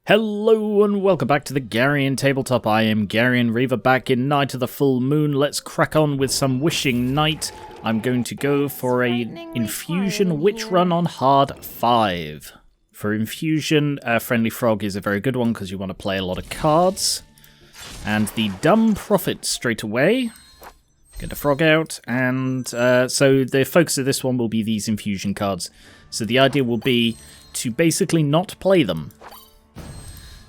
Hello and welcome back to the Garian Tabletop. I am Garian Reaver back in Night of the Full Moon. Let's crack on with some Wishing Night. I'm going to go for a Infusion Witch run on hard 5. For Infusion, Friendly Frog is a very good one because you want to play a lot of cards. And the Dumb Prophet straight away. Get a frog out, and so the focus of this one will be these Infusion cards. So the idea will be to basically not play them,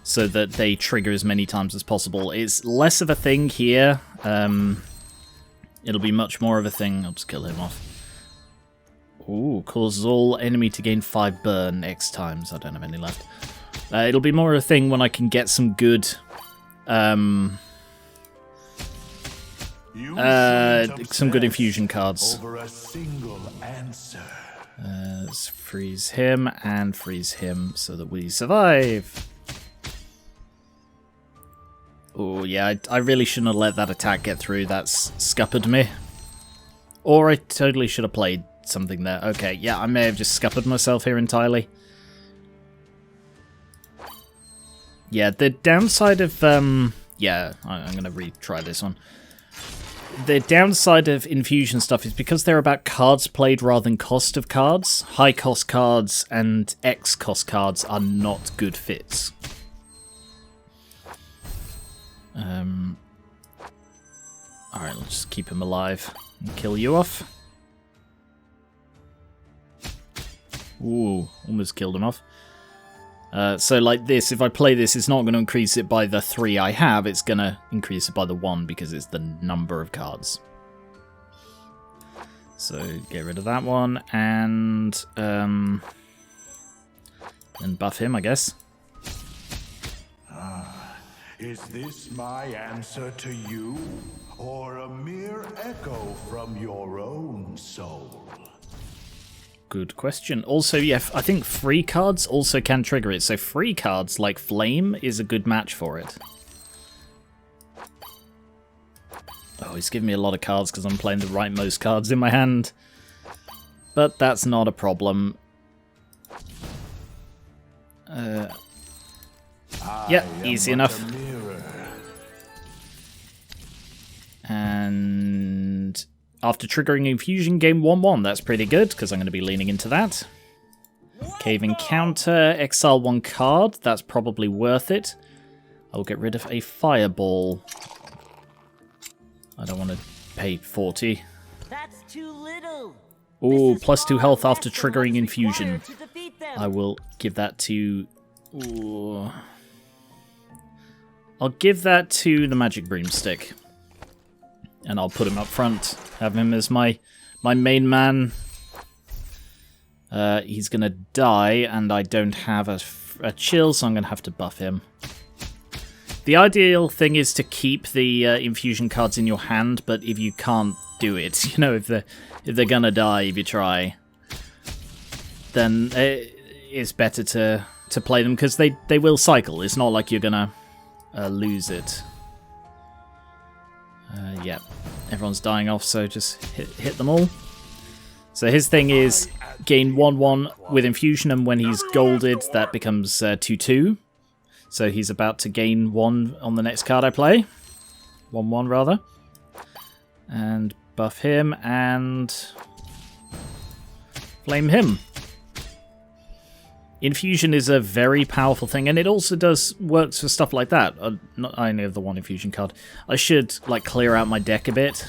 so that they trigger as many times as possible. It's less of a thing here. It'll be much more of a thing. I'll just kill him off. Ooh, causes all enemy to gain 5 burn X times. I don't have any left. It'll be more of a thing when I can get some good... some good Infusion cards. Let's freeze him and freeze him so that we survive. Oh yeah, I really shouldn't have let that attack get through. That's scuppered me. Or I totally should have played something there. Okay, yeah, I may have just scuppered myself here entirely. Yeah, the downside of... yeah, I'm going to retry this one. The downside of Infusion stuff is because they're about cards played rather than cost of cards. High cost cards and X cost cards are not good fits. Alright, let's just keep him alive and kill you off. Ooh, almost killed him off. So like this, if I play this, it's not going to increase it by the 3 I have, it's going to increase it by the 1 because it's the number of cards. So get rid of that one and buff him, I guess. Is this my answer to you, or a mere echo from your own soul? Good question. Also, yeah, I think free cards also can trigger it, so free cards like Flame is a good match for it. Oh, he's giving me a lot of cards because I'm playing the rightmost cards in my hand. But that's not a problem. Yeah, easy enough. And after triggering Infusion, game 1/1. That's pretty good, because I'm going to be leaning into that. Cave Encounter, exile 1 card. That's probably worth it. I'll get rid of a Fireball. I don't want to pay 40. That's too little. Ooh, plus 2 health after triggering Infusion. I will give that to... Ooh. I'll give that to the Magic Broomstick. And I'll put him up front. Have him as my main man. He's going to die, and I don't have a chill, so I'm going to have to buff him. The ideal thing is to keep the Infusion cards in your hand, but if you can't do it, you know, if they're going to die if you try, then it's better to play them, because they will cycle. It's not like you're going to lose it. Yeah, everyone's dying off, so just hit them all. So his thing is gain 1/1 with Infusion, and when he's golded, that becomes 2/2. So he's about to gain 1 on the next card I play. 1/1 rather. And buff him and flame him. Infusion is a very powerful thing, and it also works for stuff like that. I only have the 1 Infusion card. I should like clear out my deck a bit,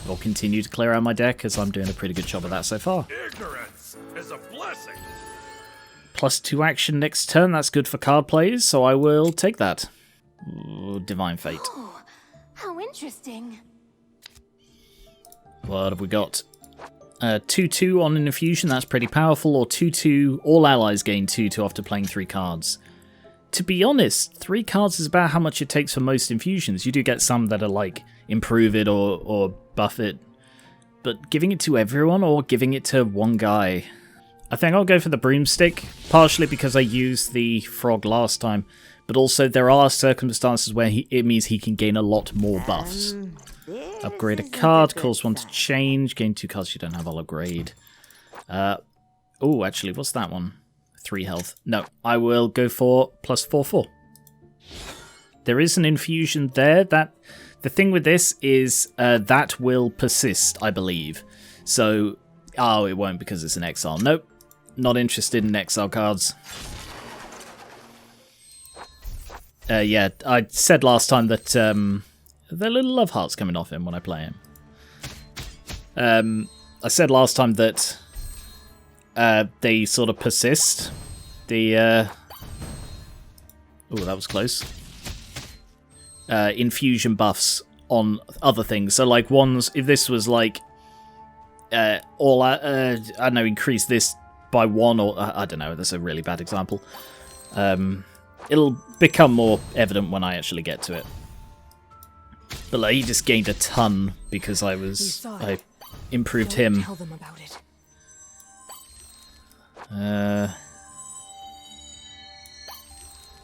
or continue to clear out my deck, because I'm doing a pretty good job of that so far. Ignorance is a blessing. Plus 2 action next turn, that's good for card plays, so I will take that. Ooh, Divine Fate. Oh, how interesting. What have we got? 2/2 on an Infusion, that's pretty powerful, or 2/2, all allies gain 2/2 after playing 3 cards. To be honest, 3 cards is about how much it takes for most Infusions. You do get some that are like, improve it or buff it, but giving it to everyone or giving it to one guy... I think I'll go for the Broomstick, partially because I used the Frog last time, but also there are circumstances where it means he can gain a lot more buffs. Upgrade a card, cause 1 to change, gain 2 cards you don't have, I'll upgrade. Oh, actually, what's that one? 3 health. No, I will go for plus 4/4. there is an infusion there. That the thing with this is that will persist, I believe. So, oh, it won't because it's an exile. Nope, not interested in exile cards. Yeah, I said last time that there are little love hearts coming off him when I play him. I said last time that they sort of persist. The oh, that was close. Infusion buffs on other things. So, like, ones, if this was like I don't know, increase this by 1, or I don't know, that's a really bad example. It'll become more evident when I actually get to it. But like, he just gained a ton because I improved him. Tell them about it.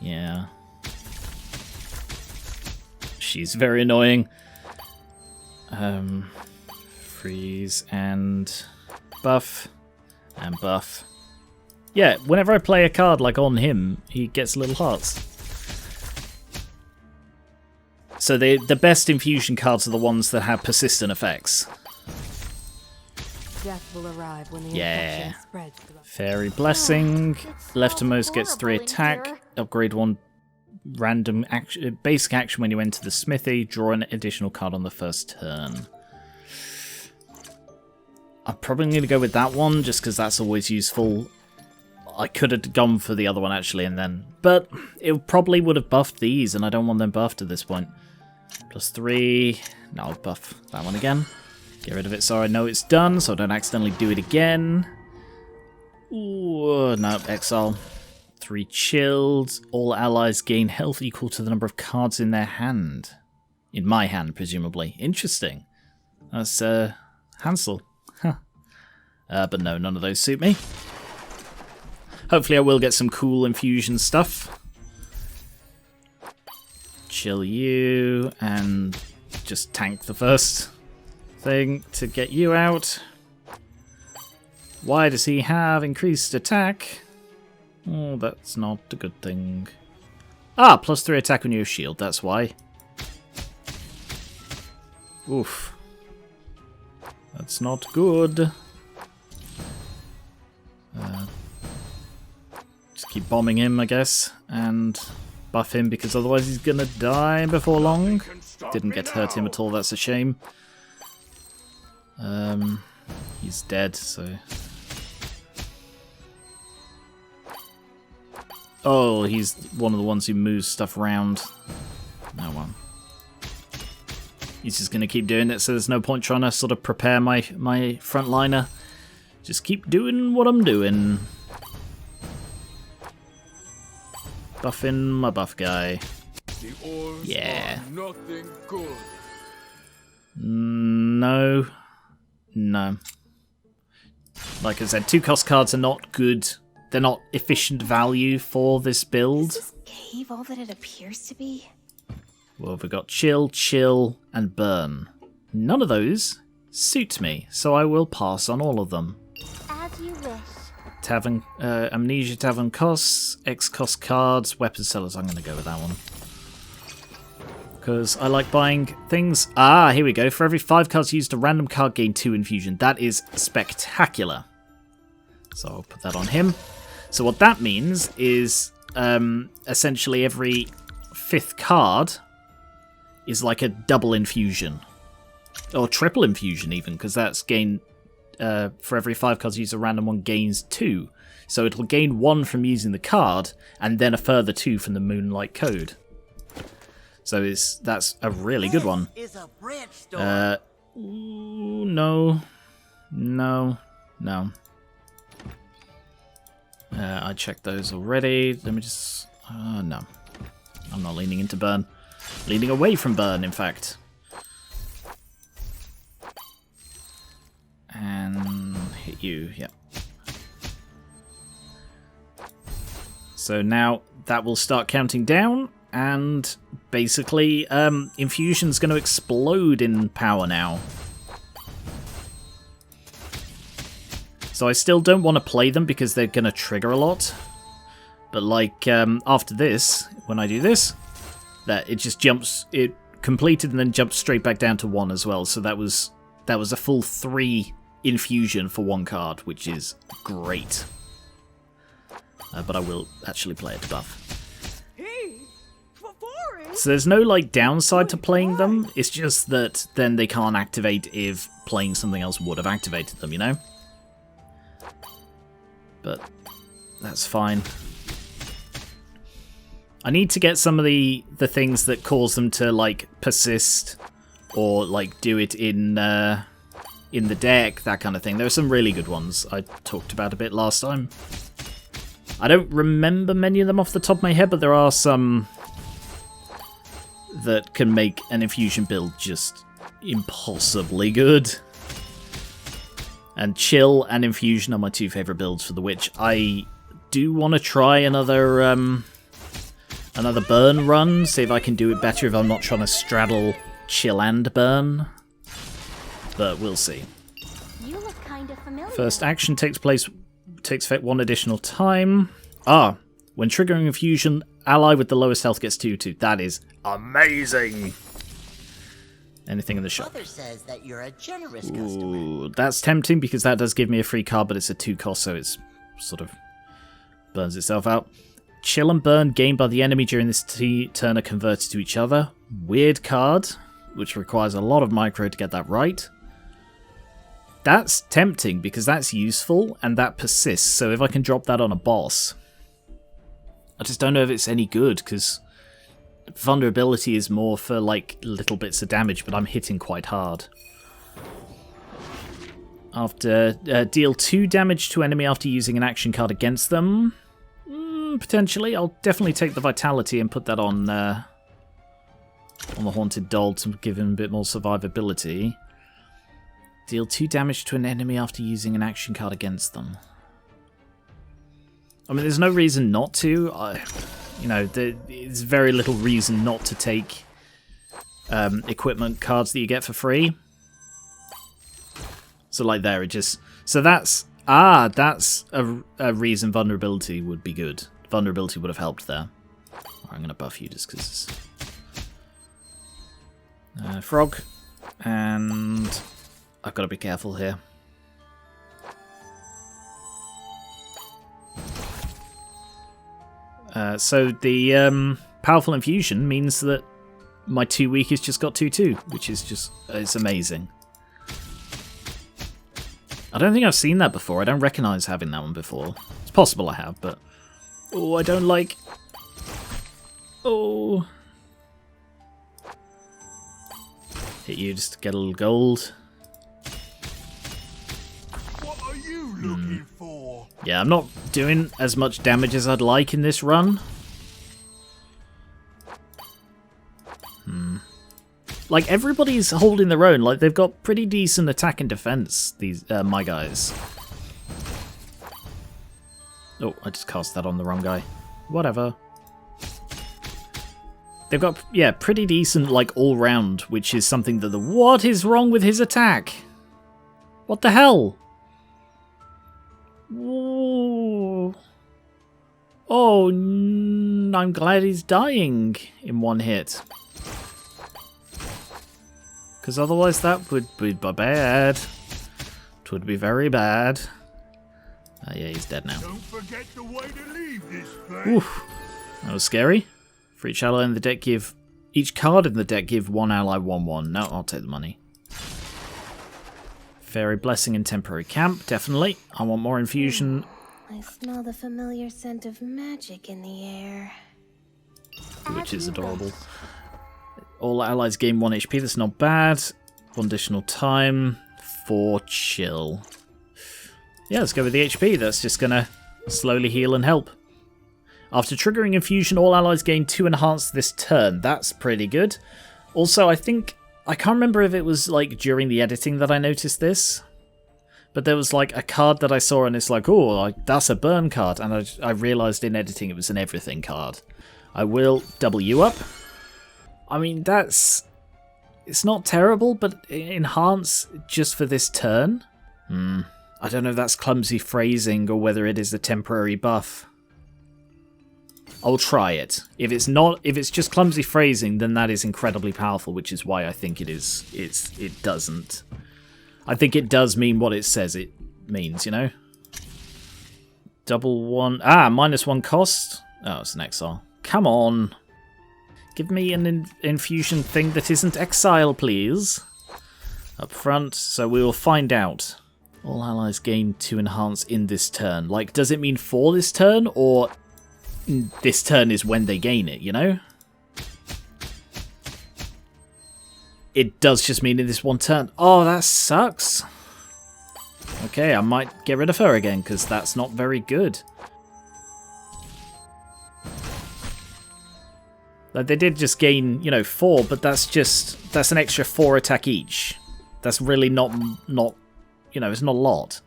Yeah. She's very annoying. Freeze and buff. And buff. Yeah, whenever I play a card like on him, he gets little hearts. So the best infusion cards are the ones that have persistent effects. Death will arrive when the Yeah. infection spreads throughout. Fairy Blessing. It's so Leftmost gets 3 horrible in attack. here. Upgrade 1 random action, basic action when you enter the smithy. Draw an additional card on the first turn. I'm probably going to go with that one just because that's always useful. I could have gone for the other one actually, and then, but it probably would have buffed these, and I don't want them buffed at this point. +3. No, I'll buff that one again. Get rid of it so I know it's done, so I don't accidentally do it again. Ooh, no, exile. 3 chilled. All allies gain health equal to the number of cards in their hand. In my hand, presumably. Interesting. That's Hansel. Huh. But no, none of those suit me. Hopefully I will get some cool infusion stuff. Chill you, and just tank the first thing to get you out. Why does he have increased attack? Oh, that's not a good thing. Ah, +3 attack on your shield, that's why. Oof. That's not good. Just keep bombing him, I guess, and buff him because otherwise he's gonna die before long. Didn't get to hurt him at all, that's a shame. He's dead, so... Oh, he's one of the ones who moves stuff around. No one. He's just gonna keep doing it, so there's no point trying to sort of prepare my frontliner. Just keep doing what I'm doing. Buffing my buff guy. Yeah. Nothing good. No. No. Like I said, 2-cost cards are not good. They're not efficient value for this build. Is this cave all that it appears to be? Well, we've got chill, chill, and burn. None of those suit me, so I will pass on all of them. As you wish. Tavern, Amnesia Tavern costs, X-cost cards, weapon sellers. I'm going to go with that one. Because I like buying things. Ah, here we go. For every 5 cards used, a random card gain 2 infusion. That is spectacular. So I'll put that on him. So what that means is essentially every 5th card is like a double infusion. Or triple infusion even, because that's gain... for every 5 cards used, a random one gains 2. So it'll gain 1 from using the card, and then a further 2 from the Moonlight Code. So that's a really good one. Is a branch store. Ooh, no. No. No. I checked those already. Let me just... no. I'm not leaning into burn. Leaning away from burn, in fact. And hit you, yep. So now that will start counting down, and basically Infusion's going to explode in power now. So I still don't want to play them because they're going to trigger a lot. But like after this, when I do this, that it just jumps, it completed and then jumped straight back down to 1 as well. So that was a full 3 infusion for 1 card, which is great. But I will actually play a debuff. So there's no like downside to playing them, it's just that then they can't activate if playing something else would have activated them, you know? But that's fine. I need to get some of the things that cause them to like persist or like do it in the deck, that kind of thing. There are some really good ones I talked about a bit last time. I don't remember many of them off the top of my head, but there are some that can make an infusion build just impossibly good. And chill and infusion are my 2 favourite builds for the witch. I do want to try another burn run, see if I can do it better if I'm not trying to straddle chill and burn. But we'll see. You look kind of familiar. First action takes effect 1 additional time. When triggering infusion, ally with the lowest health gets 2/2. That is amazing. Anything in the shop? Mother says that you're a generous customer. Ooh, that's tempting because that does give me a free card, but it's a 2 cost, so it's sort of burns itself out. Chill and burn gained by the enemy during this turn are converted to each other. Weird card, which requires a lot of micro to get that right. That's tempting because that's useful and that persists, so if I can drop that on a boss. I just don't know if it's any good because vulnerability is more for like little bits of damage, but I'm hitting quite hard. After deal 2 damage to enemy after using an action card against them. Potentially, I'll definitely take the vitality and put that on the haunted doll to give him a bit more survivability. Deal 2 damage to an enemy after using an action card against them. I mean, there's no reason not to. There's very little reason not to take equipment cards that you get for free. So like there, it just... So that's a reason vulnerability would be good. Vulnerability would have helped there. I'm going to buff you just because it's... frog. And I've got to be careful here. So the powerful infusion means that my 2 weakest just got 2/2, which is just, it's amazing. I don't think I've seen that before. I don't recognise having that one before. It's possible I have, but... Oh, I don't like... Oh... Hit you just to get a little gold. What are you looking for? Yeah, I'm not doing as much damage as I'd like in this run. Like, everybody's holding their own. Like, they've got pretty decent attack and defense, these my guys. Oh, I just cast that on the wrong guy. Whatever. They've got, yeah, pretty decent, like, all-round, which is something that What is wrong with his attack? What the hell? Ooh. Oh, I'm glad he's dying in 1 hit. Because otherwise that would be bad. It would be very bad. Yeah, he's dead now. Don't forget the way to leave this thing. Oof. That was scary. For each ally in the deck, give... Each card in the deck give 1 ally 1/1. No, I'll take the money. Fairy Blessing and Temporary Camp, definitely. I want more infusion. I smell the familiar scent of magic in the air. Which is adorable. All allies gain 1 HP, that's not bad. 1 additional time for chill. Yeah, let's go with the HP. That's just gonna slowly heal and help. After triggering infusion, all allies gain 2 enhance this turn. That's pretty good. Also, I think... I can't remember if it was like during the editing that I noticed this. But there was like a card that I saw and it's like, oh, like, that's a burn card. And I realised in editing it was an everything card. I will double you up. I mean, that's... It's not terrible, but enhance just for this turn? I don't know if that's clumsy phrasing or whether it is a temporary buff. I'll try it. If it's just clumsy phrasing, then that is incredibly powerful, which is why I think it doesn't. I think it does mean what it says it means, you know? Double one... -1 cost? Oh, it's an exile. Come on. Give me an infusion thing that isn't exile, please. Up front, so we will find out. All allies gain 2 enhance in this turn. Like, does it mean for this turn, or this turn is when they gain it, you know? It does just mean in this one turn. Oh, that sucks. Okay, I might get rid of her again, because that's not very good. Like, they did just gain, you know, 4, but that's an extra 4 attack each. That's really not, you know, it's not a lot.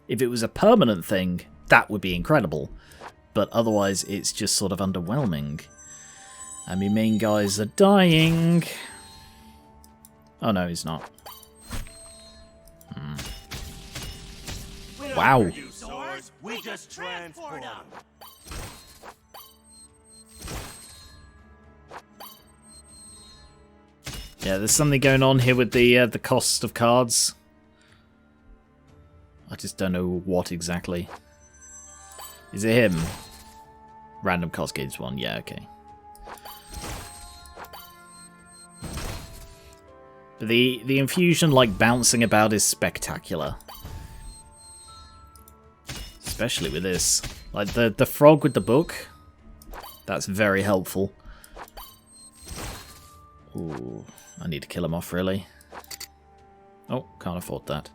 If it was a permanent thing, that would be incredible. But otherwise, it's just sort of underwhelming. And my main guys are dying. Oh no, he's not. Wow. We just transport them. Yeah, there's something going on here with the cost of cards. I just don't know what exactly. Is it him? Random cost gains 1. Yeah, okay. But the infusion, like, bouncing about is spectacular. Especially with this. Like, the frog with the book. That's very helpful. Ooh, I need to kill him off, really. Oh, can't afford that.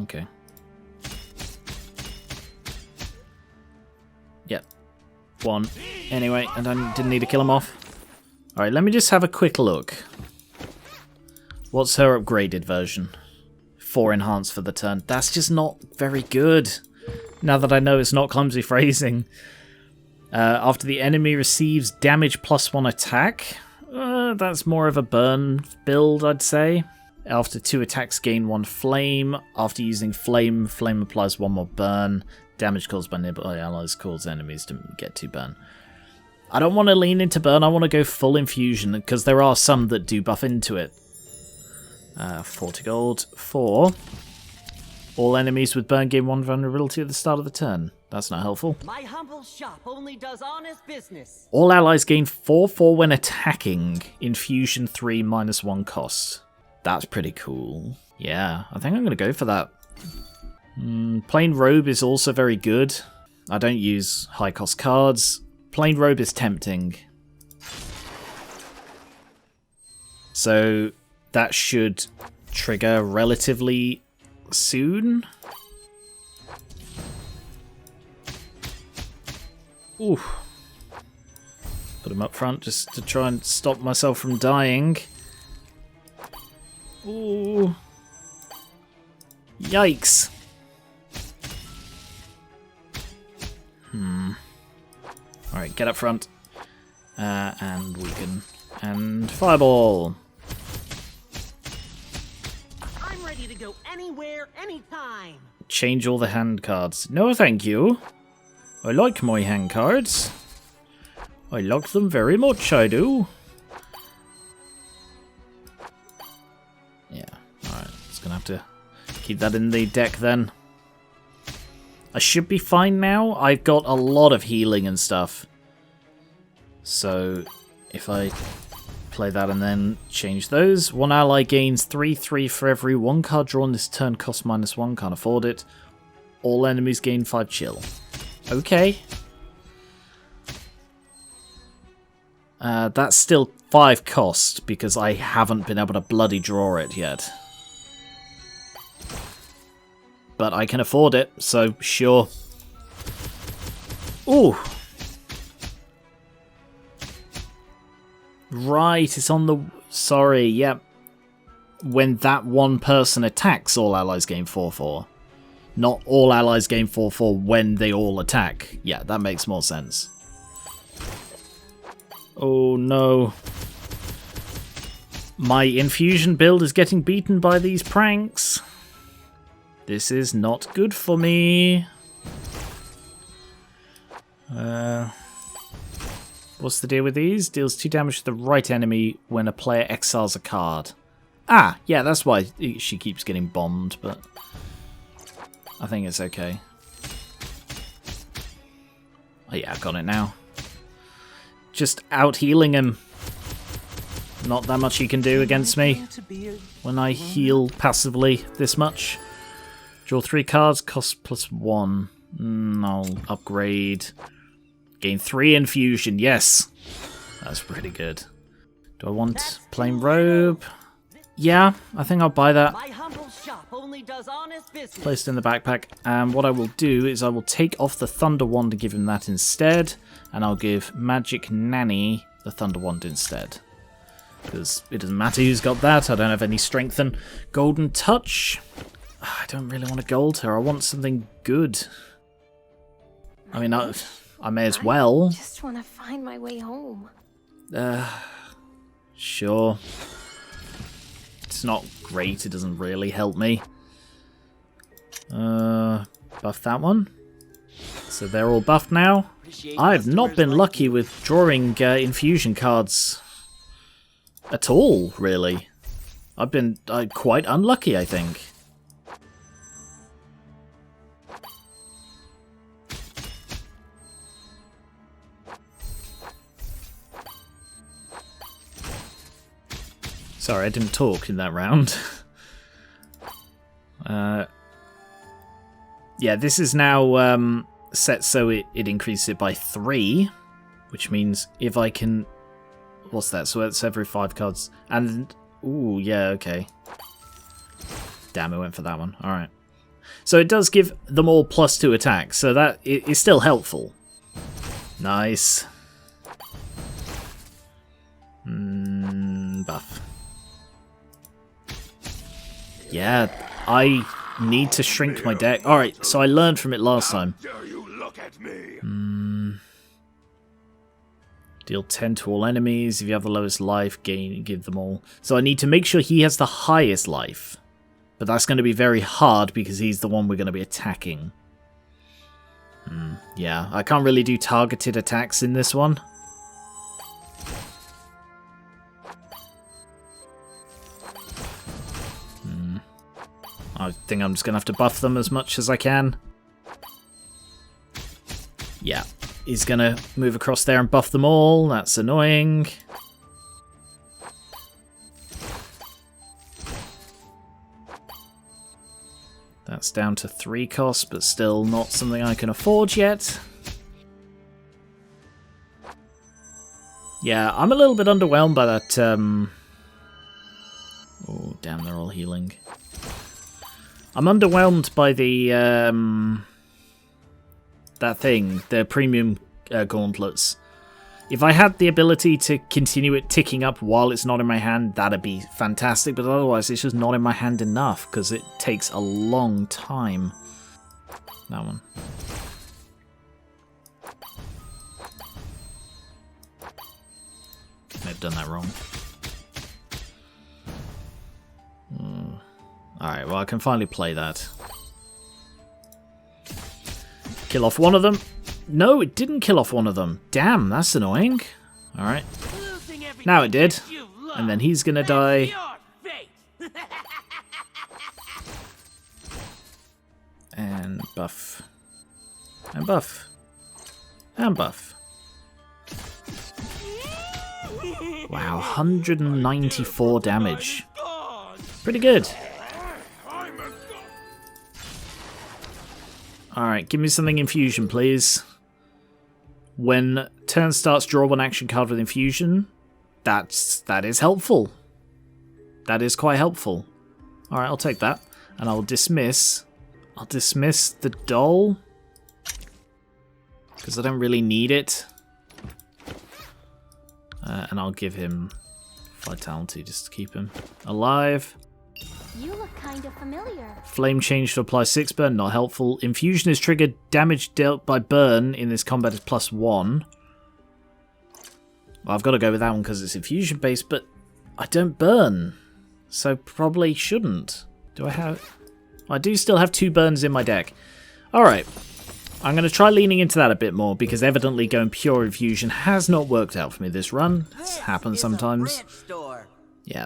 Okay. Yep. 1. Anyway, and I didn't need to kill him off. Alright, let me just have a quick look. What's her upgraded version? 4 enhanced for the turn. That's just not very good. Now that I know it's not clumsy phrasing. After the enemy receives damage +1 attack. That's more of a burn build, I'd say. After 2 attacks, gain 1 flame. After using flame, flame applies 1 more burn. Damage caused by nearby allies causes enemies to get 2 burn. I don't want to lean into burn, I want to go full infusion, because there are some that do buff into it. 40 gold. 4. All enemies with burn gain 1 vulnerability at the start of the turn. That's not helpful. My humble shop only does honest business. All allies gain 4/4 when attacking. Infusion 3 -1 cost. That's pretty cool. Yeah, I think I'm going to go for that. Plain Robe is also very good. I don't use high cost cards. Plain Robe is tempting. So that should trigger relatively soon. Ooh. Put him up front just to try and stop myself from dying. Ooh. Yikes. Alright, get up front. And we can... And fireball! I'm ready to go anywhere, anytime. Change all the hand cards. No, thank you. I like my hand cards. I like them very much, I do. Yeah, alright. Just gonna have to keep that in the deck then. I should be fine now. I've got a lot of healing and stuff. So, if I play that and then change those. 1 ally gains 3/3 for every 1 card drawn this turn, cost -1, can't afford it. All enemies gain 5 chill. Okay. That's still 5 cost, because I haven't been able to bloody draw it yet. But I can afford it, so sure. Ooh. Right, it's on the... Sorry, yep. When that one person attacks, all allies gain 4/4. Not all allies gain 4/4 when they all attack. Yeah, that makes more sense. Oh no. My infusion build is getting beaten by these pranks. This is not good for me. What's the deal with these? Deals 2 damage to the right enemy when a player exiles a card. Ah, yeah, that's why she keeps getting bombed, but I think it's okay. Oh yeah, I've got it now. Just out-healing him. Not that much he can do against me when I heal passively this much. Draw 3 cards, cost +1. I'll upgrade. Gain 3 infusion, yes! That's pretty good. Do I want plain robe? Yeah, I think I'll buy that. My humble shop only does honest business. Placed in the backpack. And what I will do is I will take off the Thunder Wand and give him that instead. And I'll give Magic Nanny the Thunder Wand instead. Because it doesn't matter who's got that. I don't have any Strengthen. Golden Touch. I don't really want a gold here. I want something good. I mean, I may as well. I just want to find my way home. Sure. It's not great. It doesn't really help me. Buff that one. So they're all buffed now. I've not been lucky with drawing infusion cards at all, really. I've been quite unlucky, I think. Sorry, I didn't talk in that round. Yeah, this is now set so it increases it by 3, which means if I can... What's that? So it's every 5 cards. And... Ooh, yeah, okay. Damn, I went for that one. Alright. So it does give them all +2 attack, so that is still helpful. Nice. Buff. Yeah, I need to shrink my deck. Alright, so I learned from it last time. Deal 10 to all enemies. If you have the lowest life, give them all. So I need to make sure he has the highest life. But that's going to be very hard because he's the one we're going to be attacking. Yeah, I can't really do targeted attacks in this one. I think I'm just going to have to buff them as much as I can. Yeah, he's going to move across there and buff them all. That's annoying. That's down to 3 costs, but still not something I can afford yet. Yeah, I'm a little bit underwhelmed by that. Oh, damn, they're all healing. I'm underwhelmed by the that thing, the premium gauntlets. If I had the ability to continue it ticking up while it's not in my hand, that'd be fantastic, but otherwise it's just not in my hand enough, because it takes a long time. That one. I've done that wrong. Alright, well I can finally play that. Kill off one of them. No, it didn't kill off one of them. Damn, that's annoying. Alright. Now it did. And then he's gonna die. And buff. And buff. And buff. Wow, 194 damage. Pretty good. Alright, give me something infusion, please. When turn starts, draw 1 action card with infusion. That is helpful. That is quite helpful. Alright, I'll take that. And I'll dismiss. I'll dismiss the doll. Because I don't really need it. And I'll give him vitality just to keep him alive. You look kind of familiar. Flame change to apply 6 burn, not helpful. Infusion is triggered. Damage dealt by burn in this combat is +1. Well, I've got to go with that one because it's infusion based, but I don't burn. So probably shouldn't. Do I have... I do still have 2 burns in my deck. Alright. I'm going to try leaning into that a bit more, because evidently going pure infusion has not worked out for me this run. It's happened sometimes. Yeah.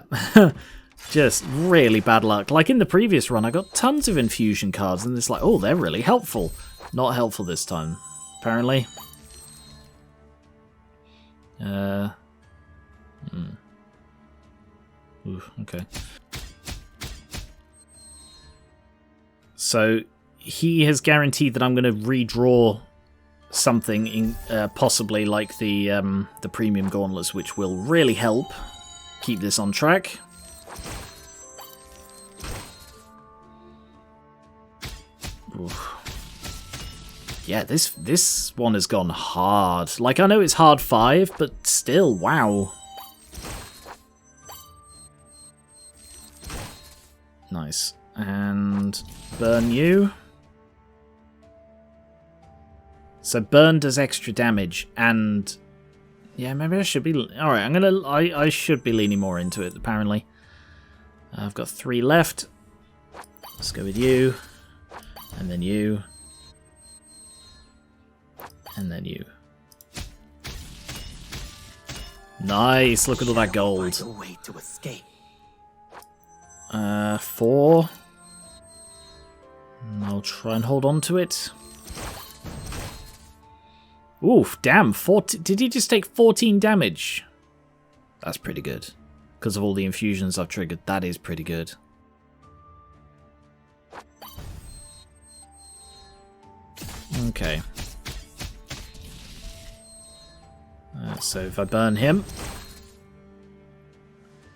Just really bad luck. Like in the previous run, I got tons of infusion cards, and it's like, oh, they're really helpful. Not helpful this time, apparently. Ooh, okay. So he has guaranteed that I'm going to redraw something, in, possibly like the premium gauntlets, which will really help keep this on track. Oof. Yeah, this one has gone hard. Like, I know it's hard 5, but still, wow. Nice. And burn you. So burn does extra damage, and yeah, maybe I should be. All right, I should be leaning more into it. Apparently, I've got 3 left. Let's go with you, and then you, and then you. Nice. Look at all that gold. 4. I'll try and hold on to it. Oof, damn. Did he just take 14 damage? That's pretty good. Because of all the infusions I've triggered, that is pretty good. Okay. So if I burn him...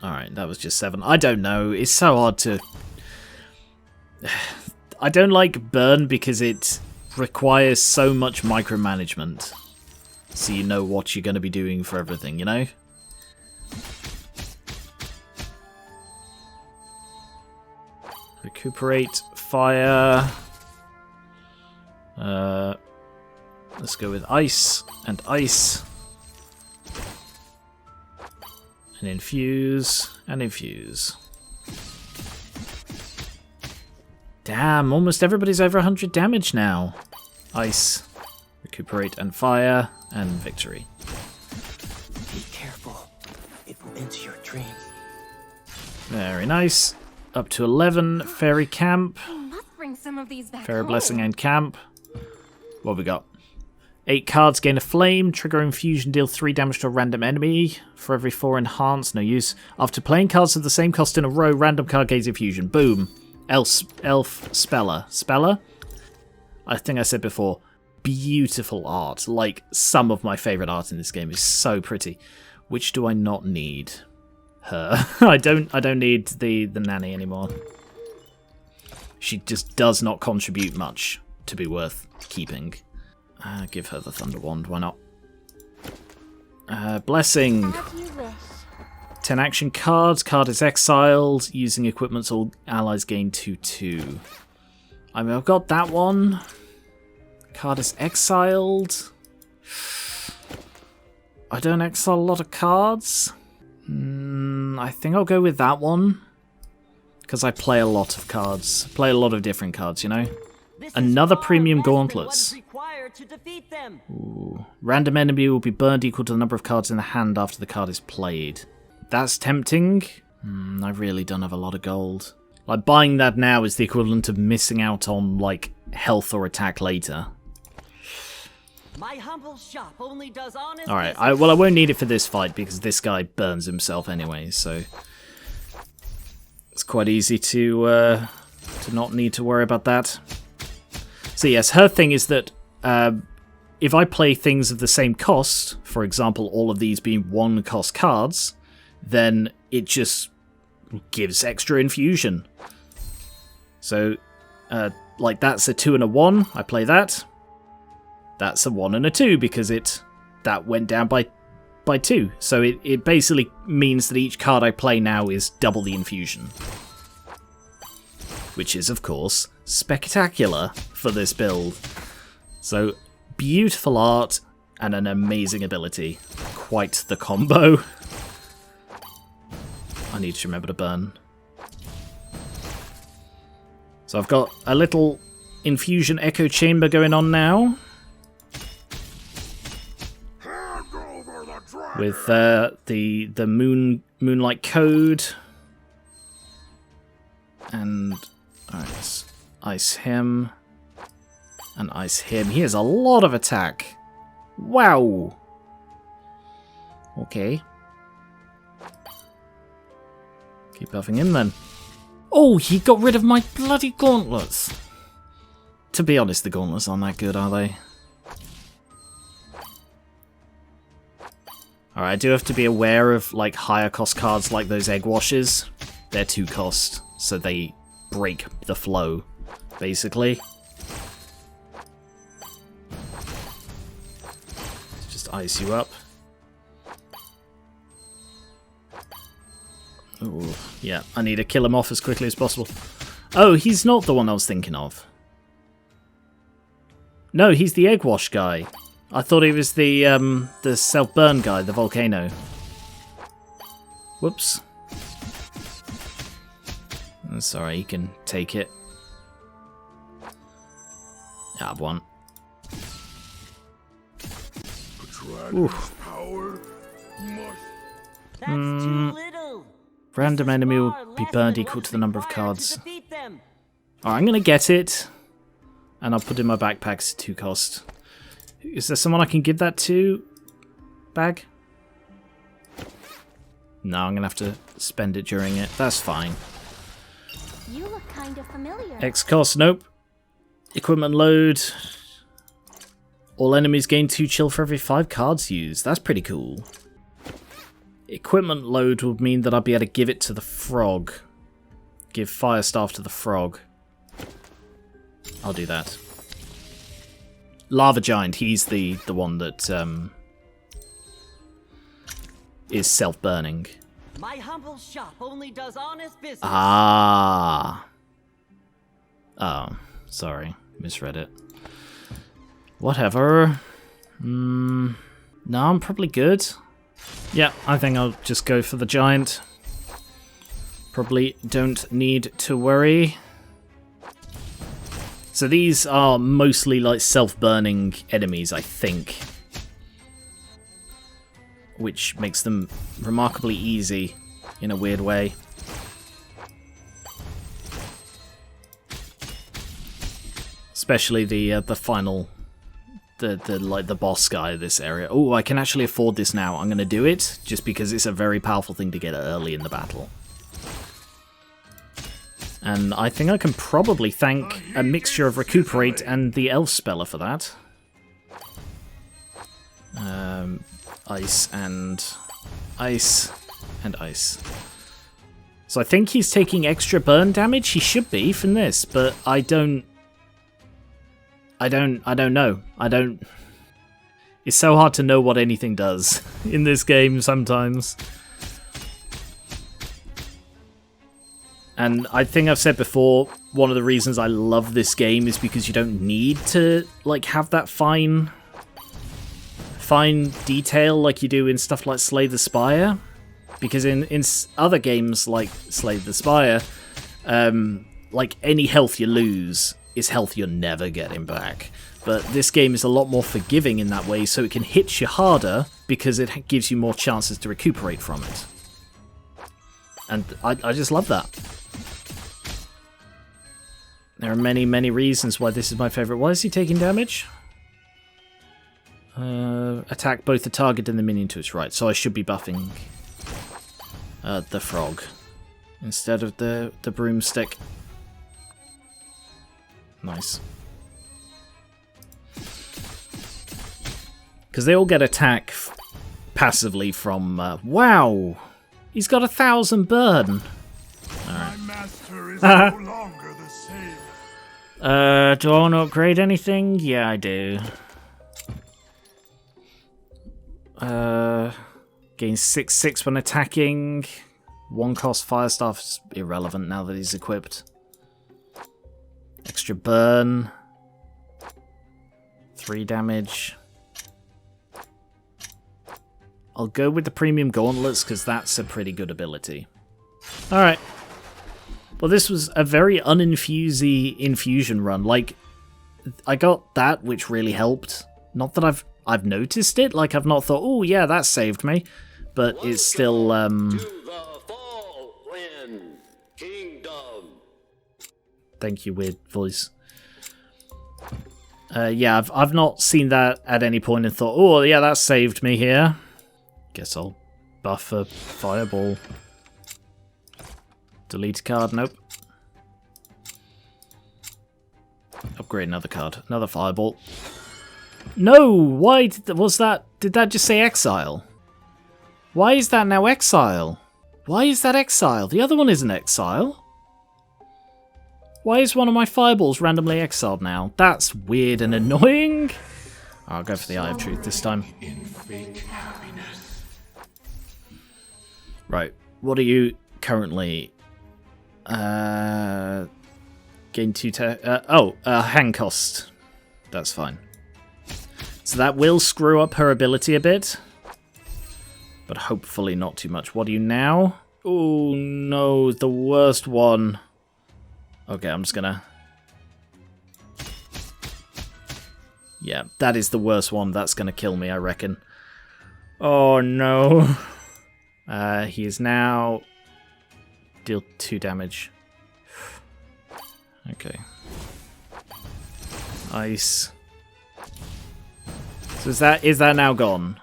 Alright, that was just 7. I don't know. It's so hard to... I don't like burn because it requires so much micromanagement. So you know what you're going to be doing for everything, you know? Recuperate, fire. Let's go with ice and ice. And infuse, and infuse. Damn, almost everybody's over 100 damage now. Ice, recuperate, and fire, and victory. Be careful. It will enter your dreams. Very nice. Up to 11, Fairy Camp. I must bring some of these back Fairy home. Blessing and Camp. What have we got? 8 cards, gain a flame, trigger infusion, deal 3 damage to a random enemy. For every 4 enhance, no use. After playing cards of the same cost in a row, random card gains infusion. Boom. Elf Speller. Speller? I think I said before, beautiful art. Like, some of my favourite art in this game is so pretty. Which do I not need? Her. I don't need the nanny anymore. She just does not contribute much to be worth keeping. Give her the Thunder Wand, why not? Blessing. 10 action cards. Card is exiled. Using equipment, all allies gain 2/2. I mean, I've got that one. Card is exiled. I don't exile a lot of cards. I think I'll go with that one. Because I play a lot of cards. Play a lot of different cards, you know? Another premium gauntlets. Ooh. Random enemy will be burned equal to the number of cards in the hand after the card is played. That's tempting. I really don't have a lot of gold. Like, buying that now is the equivalent of missing out on, like, health or attack later. My humble shop only does honest Alright, I won't need it for this fight because this guy burns himself anyway, so... It's quite easy to not need to worry about that. So yes, her thing is that if I play things of the same cost, for example, all of these being 1-cost cards, then it just gives extra infusion. So, like that's a 2 and a 1, I play that. That's a 1 and a 2 because that went down by 2. So it basically means that each card I play now is double the infusion. Which is, of course, spectacular for this build. So, beautiful art and an amazing ability. Quite the combo. I need to remember to burn. So I've got a little Infusion Echo Chamber going on now. With the Moonlight Code. And let's ice him. And ice him. He has a lot of attack. Wow. Okay. Keep buffing him then. Oh, he got rid of my bloody gauntlets. To be honest, the gauntlets aren't that good, are they? Alright, I do have to be aware of like higher cost cards like those egg washes. They're 2 cost, so they break the flow, basically. Let's just ice you up. Ooh, yeah, I need to kill him off as quickly as possible. Oh, he's not the one I was thinking of. No, he's the egg wash guy. I thought he was the self-burn guy, the volcano. Whoops. Sorry, you can take it. I have one. Oof. That's too little. Random enemy will be burned equal to the number of cards. Alright, I'm gonna get it. And I'll put it in my backpack, it's 2 cost. Is there someone I can give that to? Bag? No, I'm gonna have to spend it during it. That's fine. You look kind of familiar. X cost, nope. Equipment load. All enemies gain 2 chill for every 5 cards used. That's pretty cool. Equipment load would mean that I'd be able to give it to the frog. Give fire staff to the frog. I'll do that. Lava Giant, he's the one that is self-burning. My humble shop only does honest business. Ah. Oh, sorry. Misread it. Whatever. No, I'm probably good. Yeah, I think I'll just go for the giant. Probably don't need to worry. So these are mostly like self-burning enemies, I think. Which makes them remarkably easy in a weird way. Especially the final, the boss guy of this area. Oh, I can actually afford this now. I'm going to do it just because it's a very powerful thing to get early in the battle. And I think I can probably thank a mixture of Recuperate and the Elf Speller for that. Ice and ice and ice. So I think he's taking extra burn damage. He should be from this, but I don't know. It's so hard to know what anything does in this game sometimes. And I think I've said before, one of the reasons I love this game is because you don't need to like have that fine detail like you do in stuff like Slay the Spire. Because in other games like Slay the Spire, like any health you lose is health you're never getting back. But this game is a lot more forgiving in that way, so it can hit you harder because it gives you more chances to recuperate from it. And I just love that. There are many, many reasons why this is my favourite. Why is he taking damage? Attack both the target and the minion to its right. So I should be buffing the frog instead of the broomstick. Nice. Because they all get attack passively from... wow! He's got 1,000 burn! Alright. My master is no longer the same. Do I want to upgrade anything? Yeah, I do. Gain 6/6 when attacking. 1 cost fire staff is irrelevant now that he's equipped. Extra burn. 3 damage. I'll go with the premium gauntlets because that's a pretty good ability. Alright. Well, this was a very uninfusy infusion run. Like, I got that, which really helped. Not that I've noticed it, like I've not thought, oh yeah, that saved me, but it's still To the Fallen Kingdom. Thank you, weird voice. Yeah, I've not seen that at any point and thought, oh yeah, that saved me here. Guess I'll buff a fireball. Delete a card, nope. Upgrade another card, another fireball. No, why was that? Did that just say exile? Why is that now exile? Why is that exile? The other one isn't exile. Why is one of my fireballs randomly exiled now? That's weird and annoying. I'll go for the Eye of Truth this time. Right, what are you currently? Gain 2 hang cost. That's fine. So that will screw up her ability a bit. But hopefully not too much. What are you now? Oh no, the worst one. Okay, I'm just gonna... Yeah, that is the worst one. That's gonna kill me, I reckon. Oh no. He is now... Deal 2 damage. Okay. Ice. So is that now gone?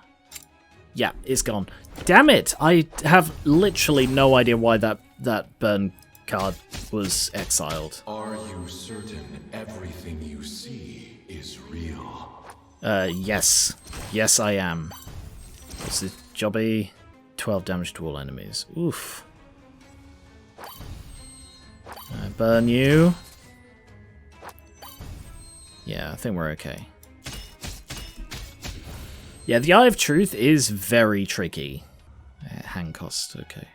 Yeah, it's gone. Damn it! I have literally no idea why that burn card was exiled. Are you certain everything you see is real? Yes. Yes, I am. What's this jobby? 12 damage to all enemies. Oof. Burn you. Yeah, I think we're okay. Yeah, the Eye of Truth is very tricky. Hang cost, okay.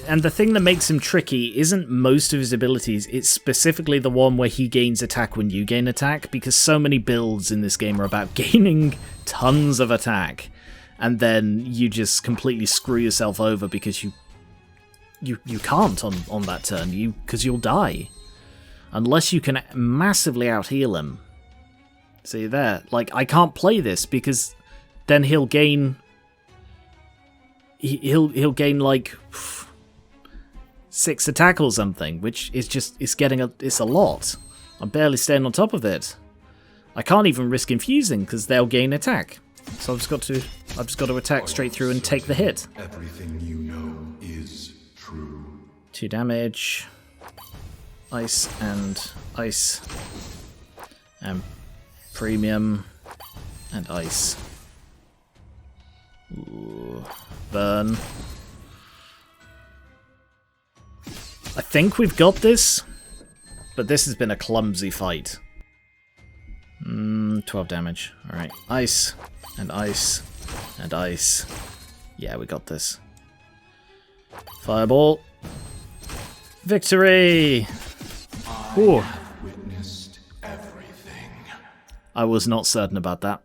And the thing that makes him tricky isn't most of his abilities, it's specifically the one where he gains attack when you gain attack, because so many builds in this game are about gaining tons of attack, and then you just completely screw yourself over because you can't on that turn, because you'll die. Unless you can massively out-heal him. See there, like, I can't play this because then he'll gain... He'll gain, like, 6 attack or something, which is just, it's a lot. I'm barely staying on top of it. I can't even risk infusing because they'll gain attack. So I've just got to attack straight through and take the hit. Everything you know is true. 2 damage. Ice and ice. And premium and ice. Ooh. Burn. I think we've got this, but this has been a clumsy fight. 12 damage. Alright. Ice and ice and ice. Yeah, we got this. Fireball. Victory! Ooh. Witnessed everything. I was not certain about that.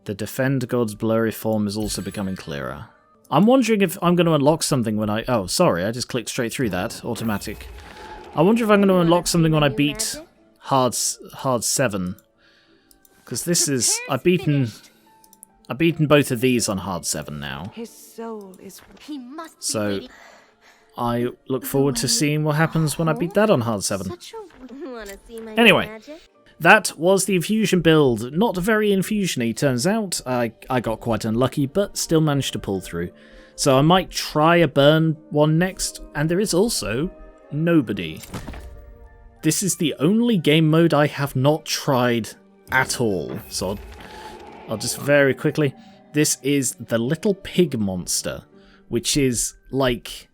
The Defend God's blurry form is also becoming clearer. I'm wondering if I'm going to unlock something when I... Oh, sorry, I just clicked straight through that. Automatic. I wonder if I'm going to unlock something when I beat hard 7. Because this is... I've beaten both of these on hard 7 now. His soul is... He must be So, waiting. I look forward to seeing what happens when I beat that on hard 7. Such a... Wanna see my Anyway. magic? That was the Infusion build. Not very Infusion-y, turns out. I got quite unlucky, but still managed to pull through. So I might try a burn one next, and there is also Nobody. This is the only game mode I have not tried at all. So I'll just very quickly... This is the Little Pig Monster, which is like...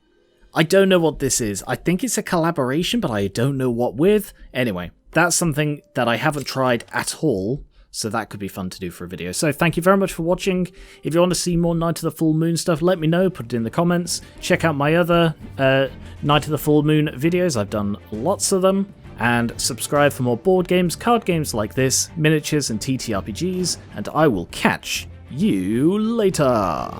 I don't know what this is. I think it's a collaboration, but I don't know what with. Anyway. That's something that I haven't tried at all, so that could be fun to do for a video. So thank you very much for watching. If you want to see more Night of the Full Moon stuff, let me know, put it in the comments. Check out my other Night of the Full Moon videos, I've done lots of them. And subscribe for more board games, card games like this, miniatures and TTRPGs, and I will catch you later.